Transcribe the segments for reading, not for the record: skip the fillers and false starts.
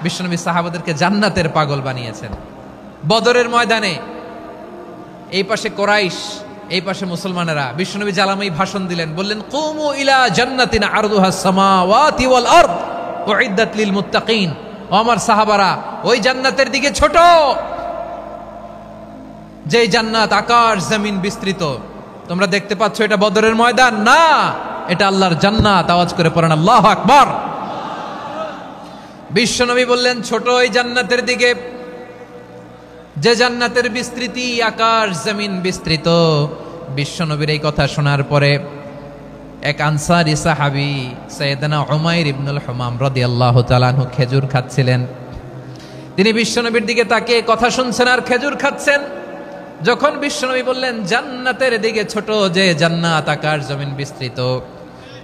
বিশ্বনবী সাহাবাদেরকে জান্নাতের পাগল বানিয়েছেন। বদরের ময়দানে এই পাশে কোরাইশ, এই পাশে মুসলমানেরা। বিশ্বনবী জ্বালাময়ী ভাষণ দিলেন, বললেন কুমু ইলা জান্নাতিন আরদুহাস সামাওয়াতি ওয়াল আরদ উইদ্দাত লিল মুত্তাকিন। ও আমার সাহাবারা, ওই জান্নাতের দিকে ছোট, যে জান্নাত আকাশ জমিন বিস্তৃত। তোমরা দেখতে পাচ্ছ এটা বদরের ময়দান না, এটা আল্লাহর জান্নাত। আওয়াজ করে পড়েন আল্লাহু আকবার। বিশ্বনবী বললেন ছোট ওই জান্নাতের দিকে, যে জান্নাতের বিস্তৃতি আকাশ জমিন বিস্তৃত। বিশ্বনবীর এই কথা শোনার পরে এক আনসারী সাহাবী সাইয়েদনা উমাইর ইবনুল হুমাম রাদিয়াল্লাহু তাআলা আনহু খেজুর খাচ্ছিলেন। তিনি বিশ্বনবীর দিকে তাকিয়ে কথা শুনছেন আর খেজুর খাচ্ছেন। যখন বিশ্বনবী বললেন জান্নাতের দিকে ছোট, যে জান্নাত আকাশ জমিন বিস্তৃত,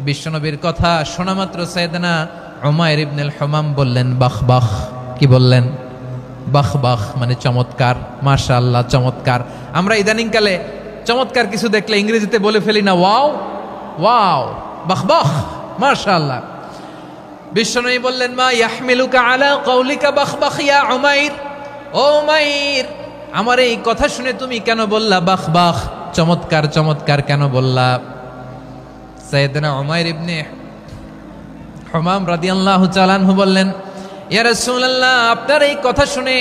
বিশ্বনবীর কথা শোনা মাত্র সাইয়েদনা উমাইর ইবনুল হুমাম বললেন বাহ বাহ। কি বললেন? বাহ বাহ, মানে চমৎকার, মাশাআল্লাহ, চমৎকার। আমরা ইদানিং কালে চমৎকার কিছু দেখলে ইংরেজিতে বলে ফেলি না ওয়াও ওয়াও, বাহ বাহ, মাশাআল্লাহ। বিশ্বনবী বললেন মা ইয়াহমিলুকা আলা কওলিকা বাহ বাহ ইয়া উমাইর। ও উমাইর, আমার এই কথা শুনে তুমি কেন বললা বাহ বাহ, চমৎকার চমৎকার কেন বললা? সাইয়েদনা উমাইর ইবনে হুমাম রাদিয়াল্লাহু তাআলা আনহু বললেন ইয়া রাসূলুল্লাহ, আপনার এই কথা শুনে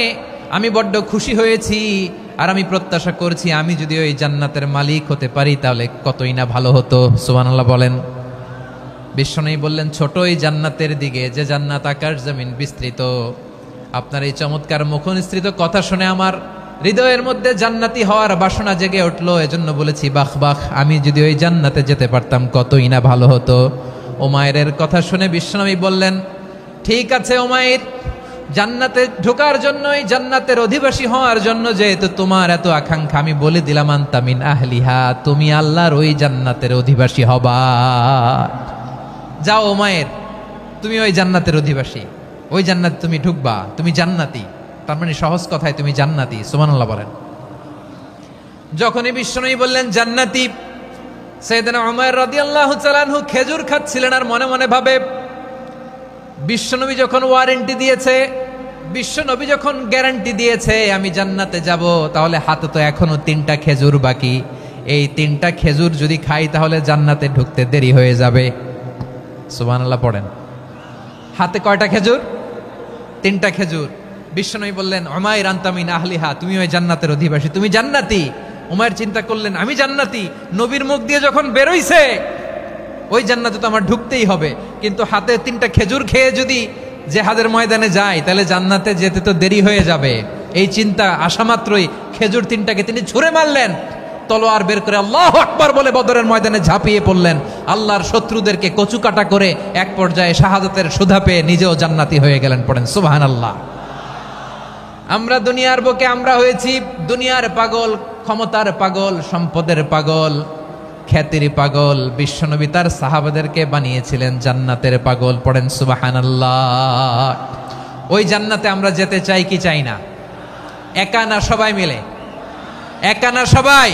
আমি বড্ড খুশি হয়েছি, আর আমি প্রত্যাশা করছি আমি যদি ওই জান্নাতের মালিক হতে পারি তাহলে কতই না ভালো হতো। সুবহানাল্লাহ বলেন। বিশ্বনবী বললেন ছোট এই জান্নাতের দিকে, যে জান্নাত আকাশ জমিন বিস্তৃত। আপনার এই চমৎকার মুখনিসৃত কথা শুনে আমার হৃদয়ের মধ্যে জান্নাতি হওয়ার বাসনা জেগে উঠলো, এজন্য বলেছি বাহ বাহ, আমি যদি ওই জান্নাতে যেতে পারতাম কতই না ভালো হতো। উমাইরের কথা শুনে বিশ্বনবী বললেন ঠিক আছে উমাইর, জান্নাতে ঢোকার জন্যই, জান্নাতের অধিবাসী হওয়ার জন্য যেহেতু তোমার এত আকাঙ্ক্ষা, আমি বলে দিলাম আনতা মিন আহলিহা, তুমি আল্লাহর ওই জান্নাতের অধিবাসী হবা। যাও উমাইর, তুমি ওই জান্নাতের অধিবাসী, ওই জান্নাতে তুমি ঢুকবা, তুমি জান্নাতি। তার মানে সহজ কথায় তুমি জান্নাতি। সুবহানাল্লাহ বলেন। যখনই বিশ্বনবী বললেন জান্নাতি, সাইয়েদনা উমাইর রাদিয়াল্লাহু তাআলা আনহু খেজুর খাচ্ছিলেন আর মনে মনে ভাবে বিশ্বনবী যখন ওয়ারেন্টি দিয়েছে, বিশ্বনবী যখন গ্যারান্টি দিয়েছে আমি জান্নাতে যাব, তাহলে হাতে তো এখনো 3টা খেজুর বাকি। এই 3টা খেজুর যদি খাই তাহলে জান্নাতে ঢুকতে দেরি হয়ে যাবে। সুবহানাল্লাহ পড়েন। হাতে কয়টা খেজুর? 3টা খেজুর। বিশ্বনবী বললেন উমাইর আনতা মিন আহলিহা, তুমি ওই জান্নাতের অধিবাসী, তুমি জান্নাতি। উমাইর চিন্তা করলেন আমি জান্নাতি, নবীর মুখ দিয়ে যখন বেরোইছে ওই জান্নাতে তো আমার ঢুকতেই হবে, কিন্তু হাতে 3টা খেজুর খেয়ে যদি জিহাদের ময়দানে যাই তাহলে জান্নাতে যেতে তো দেরি হয়ে যাবে। এই চিন্তা আসা মাত্রই খেজুর 3টাকে তিনি ছুঁড়ে মারলেন, তলোয়ার বের করে আল্লাহু আকবার বলে বদরের ময়দানে ঝাঁপিয়ে পড়লেন। আল্লাহর শত্রুদেরকে কচুকাটা করে এক পর্যায়ে শাহাদাতের সুধা পেয়ে নিজেও জান্নাতি হয়ে গেলেন। পড়েন সুবহানাল্লাহ। আমরা দুনিয়ার বুকে আমরা হয়েছি দুনিয়ার পাগল, ক্ষমতার পাগল, সম্পদের পাগল, খ্যাতির পাগল। বিশ্বনবী তার সাহাবাদেরকে বানিয়েছিলেন জান্নাতের পাগল। পড়েন সুবহানাল্লাহ। ওই জান্নাতে আমরা যেতে চাই কি চাই না? একা না সবাই মিলে? একা না সবাই?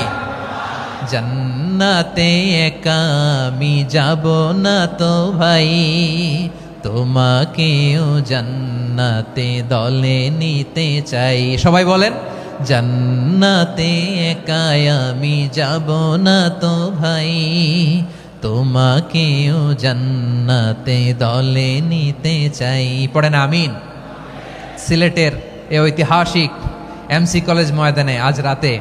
জান্নাতে একা আমি যাব না তো ভাই, তোমাকেও জান্নাতে দলে নিতে চাই। সবাই বলেন জান্নাতে একা আমি যাব না তো ভাই, তোমাকেও জান্নাতে দলে নিতে চাই। পড়েন আমিন। সিলেটের এই ঐতিহাসিক এমসি কলেজ ময়দানে আজ রাতে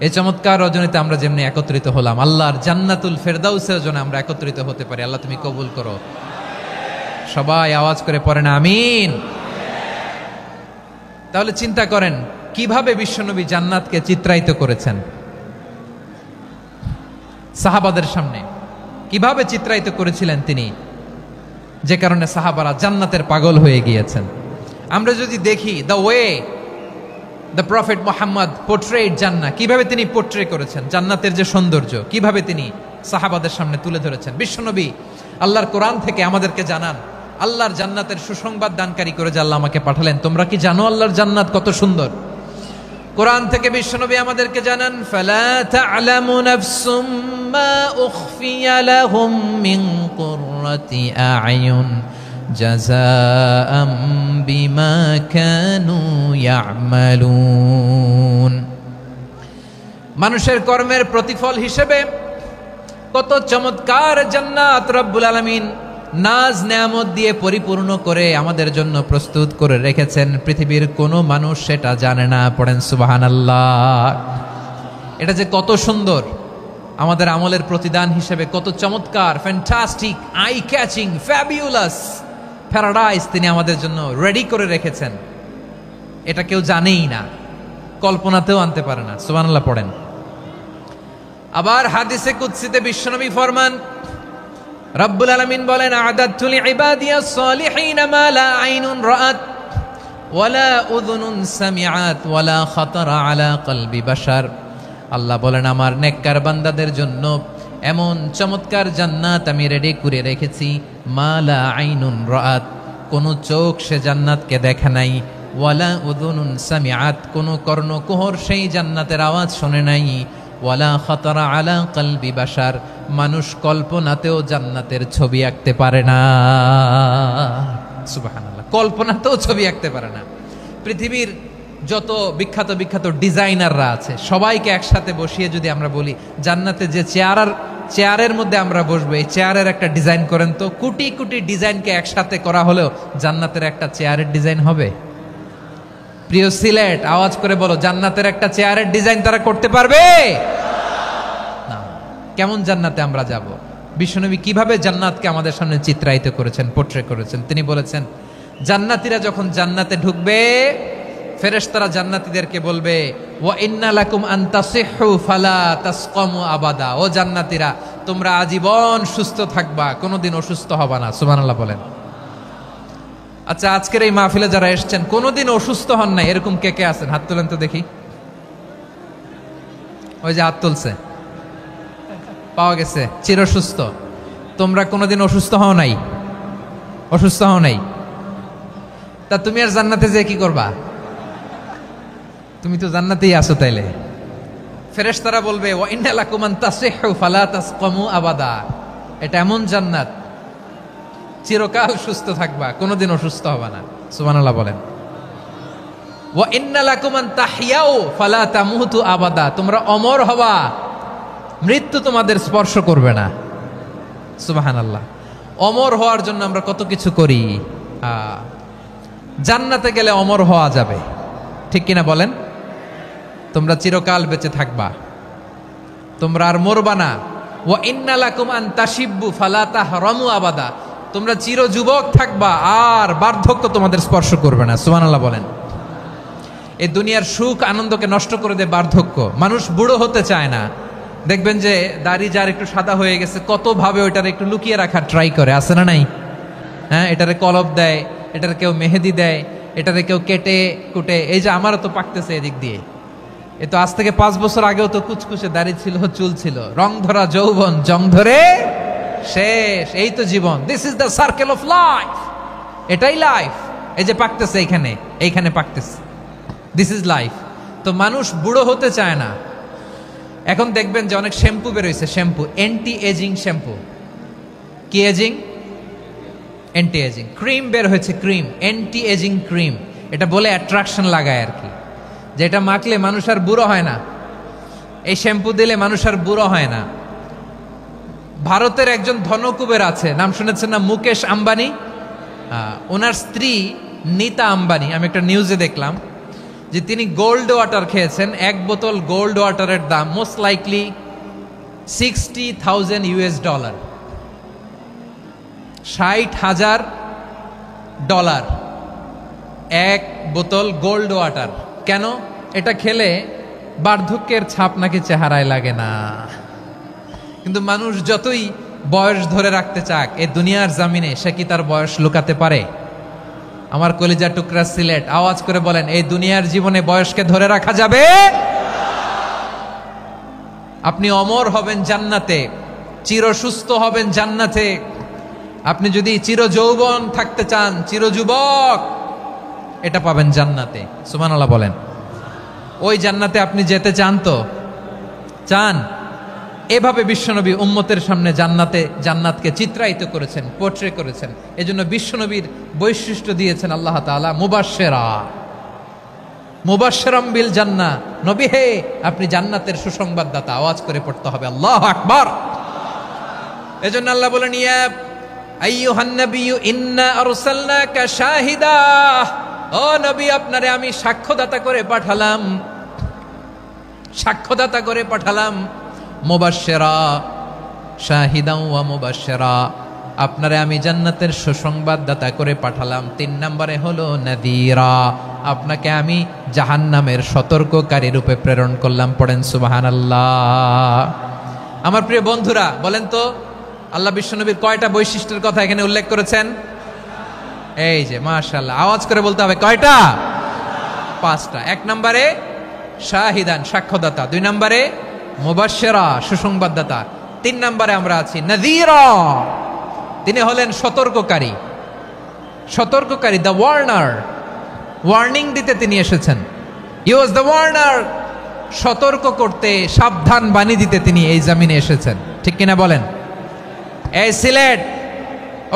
এই চমৎকার রজনীতে আমরা যেমনি একত্রিত হলাম, আল্লাহর জান্নাতুল ফেরদাউসের জন্য আমরা একত্রিত হতে পারি। আল্লাহ তুমি কবুল করো। সবাই আওয়াজ করে পড়েন আমিন। তাহলে চিন্তা করেন কিভাবে বিশ্বনবী জান্নাতকে চিত্রায়িত করেছেন সাহাবাদের সামনে, কিভাবে চিত্রায়িত করেছিলেন তিনি, যে কারণে সাহাবারা জান্নাতের পাগল হয়ে গিয়েছেন। আমরা যদি দেখি the way the prophet Muhammad portrait জান্নাত, কিভাবে তিনি পোর্ট্রে করেছেন জান্নাতের যে সৌন্দর্য, কিভাবে তিনি সাহাবাদের সামনে তুলে ধরেছেন। বিশ্বনবী আল্লাহর কোরআন থেকে আমাদেরকে জানান আল্লাহর জান্নাতের সুসংবাদ দানকারী করে যে আল্লাহ আমাকে পাঠালেন। তোমরা কি জানো আল্লাহর জান্নাত কত সুন্দর? কোরআন থেকে বিশ্বনবী আমাদেরকে জানান ফালা তা'লামু নাফসুম মা উখফিয়া লাহুম মিন কুররাতি আ'য়ুন জাযাআম বিমা কানু ইয়ামালুন। মানুষের কর্মের প্রতিফল হিসেবে কত চমৎকার জান্নাত রব্বুল আলামিন নাজ নেয়ামত দিয়ে পরিপূর্ণ করে আমাদের জন্য প্রস্তুত করে রেখেছেন। পৃথিবীর কোনো মানুষ সেটা জানে না। পড়েন সুবহানাল্লাহ। এটা যে কত সুন্দর, আমাদের আমলের প্রতিদান হিসেবে কত চমৎকার, fantastic, eye catching, fabulous paradise তিনি আমাদের জন্য রেডি করে রেখেছেন। এটা কেউ জানেই না, কল্পনাতেও আনতে পারে না। সুবহানাল্লাহ পড়েন। আবার হাদিসে কুদসিতে বিশ্বনবী ফরমান, রব্বুল আলামিন বলেন, আ'দাতু লিইবাদিয়াস সালিহিন মা লা আইনুন রাআত ওয়ালা উযুনুন সামিআত ওয়ালা খাতারা আলা কলবি বাশার। আল্লাহ বলেন, আমার নেককার বান্দাদের জন্য এমন চমৎকার জান্নাত আমি রেডি করে রেখেছি, মা লা আইনুন রাআত, কোন চোখ সে জান্নাতকে দেখে নাই, ওয়ালা উযুনুন সামিআত, কোন কর্ণকুহর সেই জান্নাতের আওয়াজ শোনে নাই, ওয়ালা খাতারা আলা কলবি বাশার, মানুষ কল্পনাতেও জান্নাতের ছবি আঁকতে পারে না। সুবহানাল্লাহ, কল্পনাতেও ছবি আঁকতে পারে না। পৃথিবীর যত বিখ্যাত বিখ্যাত ডিজাইনাররা আছে সবাইকে একসাথে বসিয়ে যদি আমরা বলি জান্নাতে যে চেয়ারের মধ্যে আমরা বসবো, এই চেয়ারের একটা ডিজাইন করেন তো, কোটি কোটি ডিজাইনকে একসাথে করা হলেও জান্নাতের একটা চেয়ারের ডিজাইন হবে? প্রিয় সিলেট, আওয়াজ করে বলো, জান্নাতের একটা চেয়ারের ডিজাইন তারা করতে পারবে না। কেমন জান্নাতে আমরা যাব? বিশ্বনবী কিভাবে জান্নাতকে আমাদের সামনে চিত্রায়িত করেছেন, পোট্রে করেছেন। তিনি বলেছেন, জান্নাতীরা যখন জান্নাতে ঢুকবে, ফেরেশতারা জান্নাতীদেরকে বলবে, ওয়া ইন্না লাকুম আন তাসিহু ফালা তাসকামু আবাদা। ও জান্নাতীরা, তোমরা আজীবন সুস্থ থাকবা, কোনোদিন অসুস্থ হবা না। সুবহানাল্লাহ বলেন। আচ্ছা, আজকের এই মাহফিলে যারা এসেছেন কোনোদিন অসুস্থ হন নাই, এরকম কে কে আছেন? হাত তোলেন তো দেখি। ওই যে হাত তুলছে, পাওয়া গেছে, চিরসুস্থ। তোমরা কোনোদিন অসুস্থ হও নাই? অসুস্থ হও নাই? তা তুমি আর জান্নাতে যে কি করবা? তুমি তো জান্নাতেই আছো। তাইলে ফেরেশতারা বলবে, ওয়া ইন্না লাকুম আন তাসিহু ফালা তাসকামু আবাদা। এটা এমন জান্নাত, চিরকাল সুস্থ থাকবা, কোনোদিন অসুস্থ হবে না। সুবহানাল্লাহ বলেন। ওয়া ইন্না লাকুম আন তাহইয়াউ ফালা তামুতু আবাদা। তোমরা অমর হবা, মৃত্যু তোমাদের স্পর্শ করবে না। সুবহানাল্লাহ। অমর হওয়ার জন্য আমরা কত কিছু করি। জান্নাতে গেলে অমর হওয়া যাবে, ঠিক কিনা বলেন? তোমরা চিরকাল বেঁচে থাকবা, তোমরা আর মরবা না। ওয়া ইন্না লাকুম আন তাশিব্বু ফালা তাহরামু আবাদা। তোমরা চির যুবক থাকবা, আর বার্ধক্য তোমাদের স্পর্শ করবে না। সুবহানাল্লাহ বলেন। এই দুনিয়ার সুখ আনন্দকে নষ্ট করে দেয় বার্ধক্য। মানুষ বুড়ো হতে চায় না। দেখবেন যে দাড়ি যার একটু সাদা হয়ে গেছে, কত ভাবে ওইটার একটু লুকিয়ে রাখার ট্রাই করে, আছে না নাই? হ্যাঁ, এটারে কলব দেয়, এটারে কেউ মেহেদি দেয়, এটারে কেউ কেটে কুটে। এই যে আমারও তো পাকতেছে এদিক দিয়ে। এ তো আজ থেকে 5 বছর আগেও তো কুচকুচে দাড়ি ছিল, চুল ছিল, রং ধরা যৌবন, জং ধরে শেষ। এই তো জীবন। This is the circle of life. এটাই লাইফ। এই যে পাকতেছে এইখানে পাকতেছে, দিস ইজ লাইফ। তো মানুষ বুড়ো হতে চায় না। এখন দেখবেন যে অনেক শ্যাম্পু বেরোইছে, শ্যাম্পু, অ্যান্টি এজিং শ্যাম্পু। কি এজিং? Anti ageing. ক্রিম বের হয়েছে, ক্রিম, অ্যান্টি এজিং ক্রিম। এটা বলে অ্যাট্রাকশন লাগায় আর কি, যে এটা মাখলে মানুষ আর বুড়ো হয় না, এই শ্যাম্পু দিলে মানুষ আর বুড়ো হয় না। ভারতের একজন ধনকুবের আছে, নাম শুনেছেন না? মুকেশ আম্বানি। ওনার স্ত্রী নীতা আম্বানি, আমি একটা নিউজে দেখলাম যে তিনি গোল্ড ওয়াটার খেয়েছেন। 1 বোতল গোল্ড ওয়াটারের দাম মোস্ট লাইকলি $60,000 $60,000 1 বোতল গোল্ড ওয়াটার। কেন? এটা খেলে বার্ধক্যের ছাপ নাকি চেহারায় লাগে না। কিন্তু মানুষ যতই বয়স ধরে রাখতে চাক, এই দুনিয়ার জামিনে সে কি তার বয়স লুকাতে পারে? আমার কলিজা টুকরা সিলেট, আওয়াজ করে বলেন, এই দুনিয়ার জীবনে বয়সকে ধরে রাখা যাবে? আপনি অমর হবেন জান্নাতে, চির সুস্থ হবেন জান্নাতে। আপনি যদি চির যৌবন থাকতে চান, চির যুবক, এটা পাবেন জান্নাতে। সুবহানাল্লাহ বলেন। ওই জান্নাতে আপনি যেতে চান তো? চান? এভাবে বিশ্বনবী উম্মতের সামনে জান্নাতকে চিত্রায়িত করেছেন, পোর্ট্রে করেছেন। এজন্য বিশ্বনবীর বৈশিষ্ট্য দিয়েছেন আল্লাহ তাআলা মুবাশশিরাম বিল জান্নাহ। নবী হে, আপনি জান্নাতের সুসংবাদদাতা। আওয়াজ করে পড়তে হবে আল্লাহু আকবার। এজন্য আল্লাহ বলেন, ইয়া আইয়ুহান নাবিয়্যু ইন্না আরসালনাকা শাহিদা, ও নবী আপনারে আমি সাক্ষ্যদাতা করে পাঠালাম। মুবাশশিরা শাহিদাও ওয়া মুবাশশিরা, আপনারে আমি জান্নাতের সুসংবাদদাতা করে পাঠালাম। 3 নম্বরে হলো নাযীরা, আপনাকে আমি জাহান্নামের সতর্ককারী রূপে প্রেরণ করলাম। পড়েন সুবহানাল্লাহ। আমার প্রিয় বন্ধুরা, বলেন তো আল্লাহ বিশ্বনবীর কয়টা বৈশিষ্ট্যের কথা এখানে উল্লেখ করেছেন? এই যে মাশাআল্লাহ, আওয়াজ করে বলতে হবে কয়টা? 5টা। 1 নম্বরে শাহিদান, সাক্ষ্যদাতা। 2 নম্বরে মুবাশশিরা, সুসংবাদদাতা। 3 নম্বরে আমরা আছি নাযীরা, তিনি হলেন সতর্ককারী, দ্য ওয়ার্নার। ওয়ার্নিং দিতে তিনি এসেছেন। হি ওয়াজ দ্য ওয়ার্নার, সতর্ক করতে, সাবধান বাণী দিতে তিনি এই জমিনে এসেছেন। ঠিক কিনা বলেন? এই সিলেট,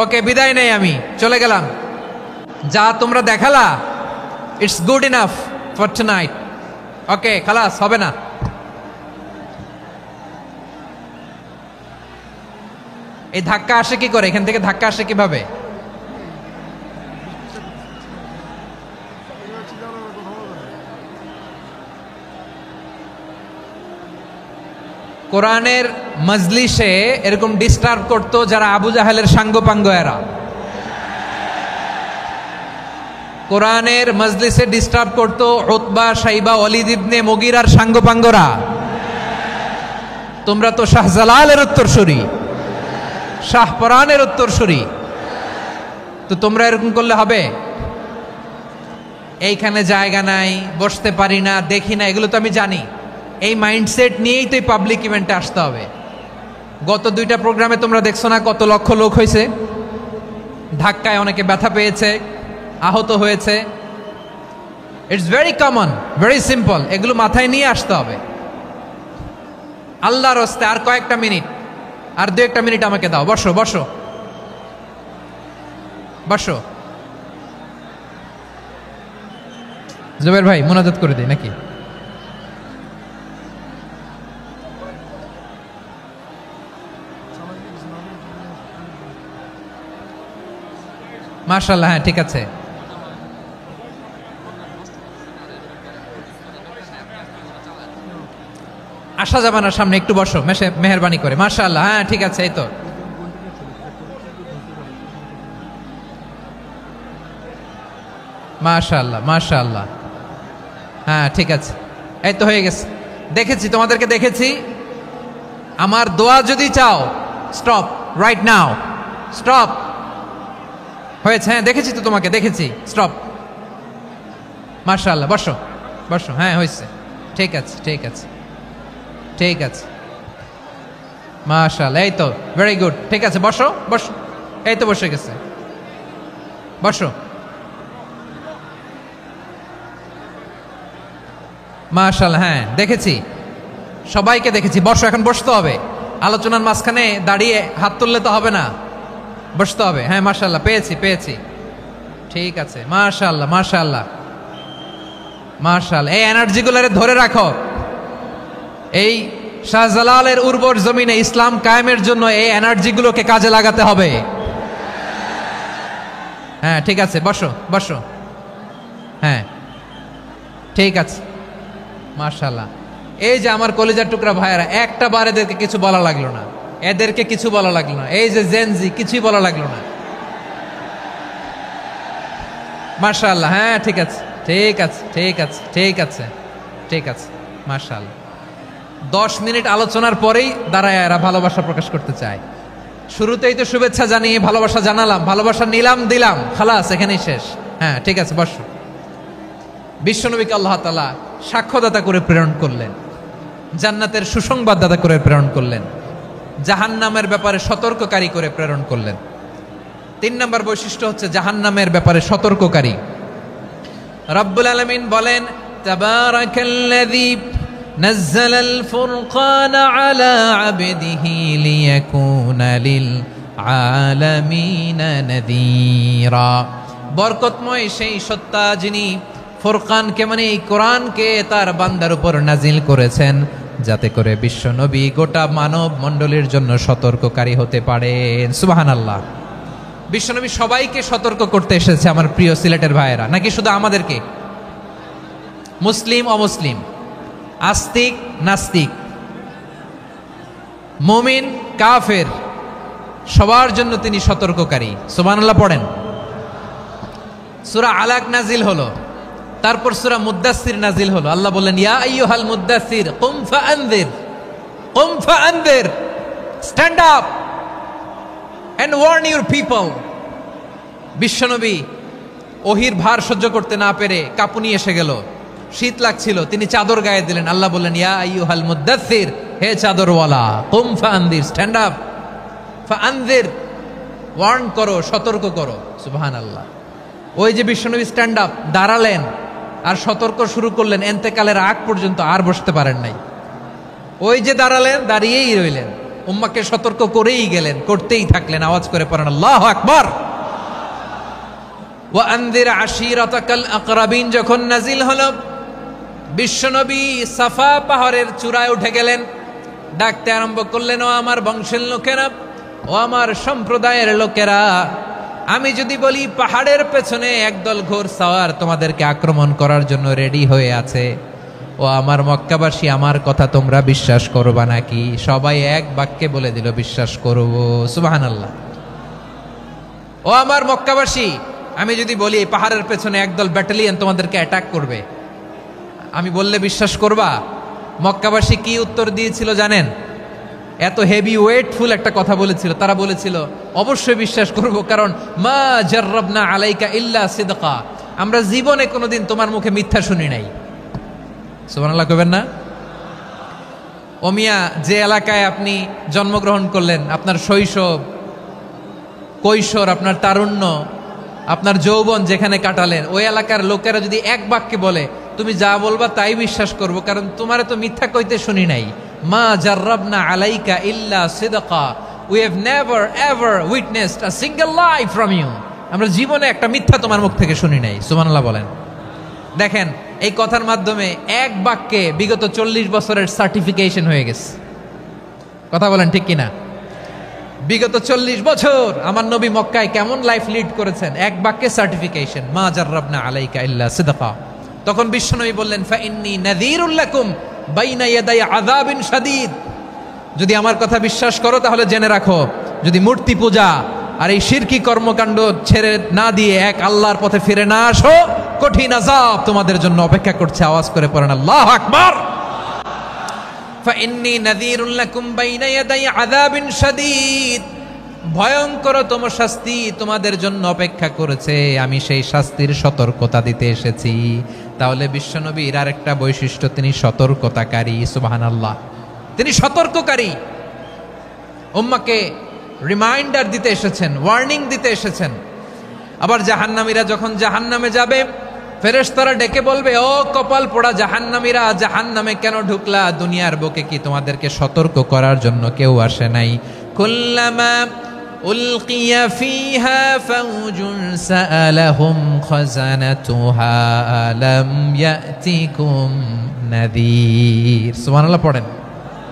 ওকে বিদায় নেই, আমি চলে গেলাম। যা তোমরা দেখালা, it's good enough for tonight. Okay, খালাস, হবে না। এই ধাক্কা আসে কি করে? এখান থেকে ধাক্কা আসে কিভাবে? কোরআনের মজলিসে এরকম ডিস্টার্ব করতো যারা আবু জাহেলের সাঙ্গপাঙ্গ এরা। কোরআনের মজলিসে ডিস্টার্ব করতো উতবা, শাইবা, ওয়ালিদ ইবনে মুগীরার সাঙ্গপাঙ্গরা। তোমরা তো শাহজালালের উত্তরসূরি, শাহপরানের উত্তরসূরি, তো তোমরা এরকম করলে হবে? এইখানে জায়গা নাই, বসতে পারি না, দেখি না, এগুলো তো আমি জানি। এই মাইন্ডসেট নিয়েই তো এই পাবলিক ইভেন্টে আসতে হবে। গত 2টা প্রোগ্রামে তোমরা দেখছো না কত লক্ষ লোক হয়েছে? ধাক্কায় অনেকে ব্যথা পেয়েছে, আহত হয়েছে। It's very common, very simple. এগুলো মাথায় নিয়ে আসতে হবে। আল্লাহর রাস্তায় আর কয়েকটা মিনিট, আর 2-1টা মিনিট আমাকে দাও। বসো বসো বসো। জুবের ভাই মুনাজাত করে দিই নাকি? মাশাআল্লাহ, হ্যাঁ ঠিক আছে। আসা যাবে না সামনে, একটু বসো মেহেরবানি করে। মাশাআল্লাহ, হ্যাঁ ঠিক আছে। এই তো মাশাআল্লাহ, মাশাআল্লাহ, হ্যাঁ ঠিক আছে। এই তো হয়ে গেছে। দেখেছি, তোমাদেরকে দেখেছি। আমার দোয়া যদি চাও, স্টপ রাইট নাও, স্টপ। হয়েছে? হ্যাঁ দেখেছি তো, তোমাকে দেখেছি। স্টপ। মাশাআল্লাহ, বসো বসো। হ্যাঁ হয়েছে, ঠিক আছে ঠিক আছে ঠিক আছে। মাশাআল্লাহ, এই তো ভেরি গুড। ঠিক আছে, বসো বসো। এই তো বসে গেছে, বসো। মাশাআল্লাহ, হ্যাঁ দেখেছি, সবাইকে দেখেছি। বসো, এখন বসতে হবে। আলোচনার মাঝখানে দাঁড়িয়ে হাত তুললে তো হবে না, বসতে হবে। হ্যাঁ মাশাআল্লাহ, পেয়েছি। ঠিক আছে, মাশাআল্লাহ মাশাআল্লাহ মাশাআল্লাহ। এই এনার্জিগুলোরে ধরে রাখো। এই শাহজালালের উর্বর জমিনে ইসলাম কায়েমের জন্য এই এনার্জিগুলোকে কাজে লাগাতে হবে। হ্যাঁ ঠিক আছে, বসো বসো। হ্যাঁ ঠিক আছে, মাশাআল্লাহ। এই যে আমার কলিজার টুকরা ভাইয়েরা, একটা বার এদেরকে কিছু বলা লাগলো না, এদেরকে কিছু বলা লাগলো না। এই যে জেনজি, কিছুই বলা লাগলো না। মাশাআল্লাহ, হ্যাঁ ঠিক আছে ঠিক আছে ঠিক আছে ঠিক আছে ঠিক আছে। মাশাআল্লাহ। 10 মিনিট আলোচনার পরেই দাঁড়ায় এরা ভালোবাসা প্রকাশ করতে চায়। শুরুতেই তো শুভেচ্ছা জানিয়ে ভালোবাসা জানালাম, ভালোবাসা নিলাম, দিলাম, খালাস, এখানেই শেষ। হ্যাঁ ঠিক আছে, বসো। বিশ্বনবীকে আল্লাহ তাআলা সাক্ষ্যদাতা করে প্রেরণ করলেন, জান্নাতের সুসংবাদদাতা করে প্রেরণ করলেন, জাহান্নামের ব্যাপারে সতর্ককারী করে প্রেরণ করলেন। 3 নম্বর বৈশিষ্ট্য হচ্ছে জাহান্নামের ব্যাপারে সতর্ককারী। রব্বুল আলামিন বলেন, তাবারাকাল্লাযী নাজ্জালাল ফুরকান আলা আবদিহি লিয়াকুনা লিল আলামিনা নাযীরা। বরকতময় সেই সত্তা যিনি ফুরকানকে মানে এই কোরআনকে তার বান্দার উপর নাজিল করেছেন, যাতে করে বিশ্ব নবী গোটা মানব মণ্ডলীর জন্য সতর্ককারী হতে পারেন। সুবহানাল্লাহ। বিশ্বনবী সবাইকে সতর্ক করতে এসেছে আমার প্রিয় সিলেটের ভাইয়েরা, নাকি শুধু আমাদেরকে? মুসলিম অমুসলিম, আস্তিক নাস্তিক, মুমিন কাফের, সবার জন্য তিনি সতর্ককারী। সুবহানাল্লাহ পড়েন। সূরা আলাক নাজিল হলো, তারপর সূরা মুদ্দাসসির নাজিল হলো। আল্লাহ বললেন, ইয়া আইয়ুহাল মুদ্দাসসির কুম ফাআনযির, stand up and warn your people. বিশ্বনবী ওহির ভার সহ্য করতে না পেরে কাঁপুনি এসে গেল, শীত লাগছিল, তিনি চাদর গায়ে দিলেন। আল্লাহ বললেন, ইয়া আইয়ুহাল মুদ্দাসসির, হে চাদরওয়ালা, কুম ফাআনযির, স্ট্যান্ড আপ, ফাআনযির, ওয়ার্ন করো, সতর্ক করো। সুবহানাল্লাহ। ওই যে বিশ্বনবী স্ট্যান্ড আপ, দাঁড়ালেন আর সতর্ক শুরু করলেন, এন্তেকালের আগ পর্যন্ত আর বসতে পারেন নাই। ওই যে দাঁড়ালেন, দাঁড়িয়েই রইলেন, উম্মাকে সতর্ক করেই গেলেন, করতেই থাকলেন। আওয়াজ করে পড়েন আল্লাহু আকবার। ওয়া আনযির আশীরাতাকাল আকরাবিন যখন নাজিল হলো, বিশ্বনবী সাফা পাহাড়ের চূড়ায় উঠে গেলেন, ডাকতে আরম্ভ করলেন, ও আমার বংশের লোকেরা, ও আমার সম্প্রদায়ের লোকেরা, আমি যদি বলি পাহাড়ের পেছনে একদল ঘোড়সাওয়ার তোমাদেরকে আক্রমণ করার জন্য রেডি হয়ে আছে, ও আমার মক্কাবাসী, আমার কথা তোমরা বিশ্বাস করবা নাকি? সবাই এক বাক্যে বলে দিল, বিশ্বাস করব। সুবহানাল্লাহ। ও আমার মক্কাবাসী, আমি যদি বলি পাহাড়ের পেছনে একদল ব্যাটালিয়ন তোমাদেরকে অ্যাটাক করবে, আমি বললে বিশ্বাস করবা? মক্কাবাসী কি উত্তর দিয়েছিল জানেন? এত হেভি ওয়েটফুল একটা কথা বলেছিল। তারা বলেছিল, অবশ্যই বিশ্বাস করব, কারণ মা জাররাবনা আলাইকা ইল্লা সিদকা, আমরা জীবনে কোনোদিন তোমার মুখে মিথ্যা শুনি নাই। সুবহানাল্লাহ কইবেন না? ও মিয়া, যে এলাকায় আপনি জন্মগ্রহণ করলেন, আপনার শৈশব, কৈশোর, আপনার তারুণ্য, আপনার যৌবন যেখানে কাটালেন, ওই এলাকার লোকেরা যদি এক বাক্যে বলে তুমি যা বলবা তাই বিশ্বাস করব, কারণ তোমারে তো মিথ্যা কইতে শুনি নাই। মা জাররাবনা আলাইকা ইল্লা সিদকা, we have never ever witnessed a single lie from you, আমরা জীবনে একটা মিথ্যা তোমার মুখ থেকে শুনি নাই। সুবহানাল্লাহ বলেন। দেখেন, এই কথার মাধ্যমে এক বাক্যে বিগত 40 বছরের সার্টিফিকেশন হয়ে গেছে। কথা বলেন ঠিক কিনা? বিগত 40 বছর আমার নবী মক্কায় কেমন লাইফ লিড করেছেন, এক বাক্যে সার্টিফিকেশন, মা জাররাবনা আলাইকা ইল্লা সিদকা। তখন বিশ্বনবী বললেন, ফাইন্নী নাযীরুল লাকুম বাইনা ইয়াদাই আযাবিন শাদীদ, যদি আমার কথা বিশ্বাস করো তাহলে জেনে রাখো, যদি মূর্তি পূজা আর এই শিরকি কর্মকাণ্ড ছেড়ে না দিয়ে এক আল্লাহর পথে ফিরে না আসো, কঠিন আযাব তোমাদের জন্য অপেক্ষা করছে। আওয়াজ করে পড়েন আল্লাহু আকবার। ফাইন্নী নাযীরুল লাকুম বাইনা ইয়াদাই আযাবিন শাদীদ, ভয়ঙ্করতম শাস্তি তোমাদের জন্য অপেক্ষা করেছে, আমি সেই শাস্তির সতর্কতা দিতে এসেছি। তাহলে বিশ্বনবীর আরেকটা বৈশিষ্ট্য, তিনি সতর্কতাকারী। সুবহানাল্লাহ। তিনি সতর্ককারী, উম্মাকে রিমাইন্ডার দিতে এসেছেন, ওয়ার্নিং দিতে এসেছেন। আবার জাহান্নামীরা যখন জাহান্নামে যাবে, ফেরেশতারা ডেকে বলবে, ও কপাল পোড়া জাহান্নামীরা, জাহান্নামে কেন ঢুকলা? দুনিয়ার বুকে কি তোমাদেরকে সতর্ক করার জন্য কেউ আসে নাই? কুল্লামা উলকিয়া ফিহা ফাউজুন সাআলাহুম খাযানাতুহা আলাম ইয়াতিকুম নাযীর। সুবহানাল্লাহ পড়েন।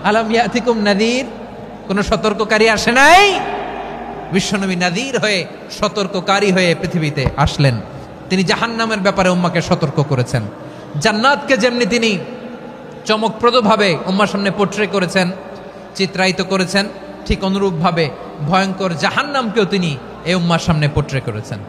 আলাম ইয়াতিকুম নাযীর, কোন সতর্ককারী আসে নাই? বিশ্বনবী নাযীর হয়ে, সতর্ককারী হয়ে পৃথিবীতে আসলেন। তিনি জাহান্নামের ব্যাপারে উম্মাকে সতর্ক করেছেন। জান্নাতকে যেমনি তিনি চমকপ্রদভাবে উম্মার সামনে পোট্রে করেছেন, চিত্রায়িত করেছেন, ঠিক অনুরূপভাবে ভয়ঙ্কর জাহান্নামকেও তিনি এই উম্মার সামনে পোট্রে করেছেন।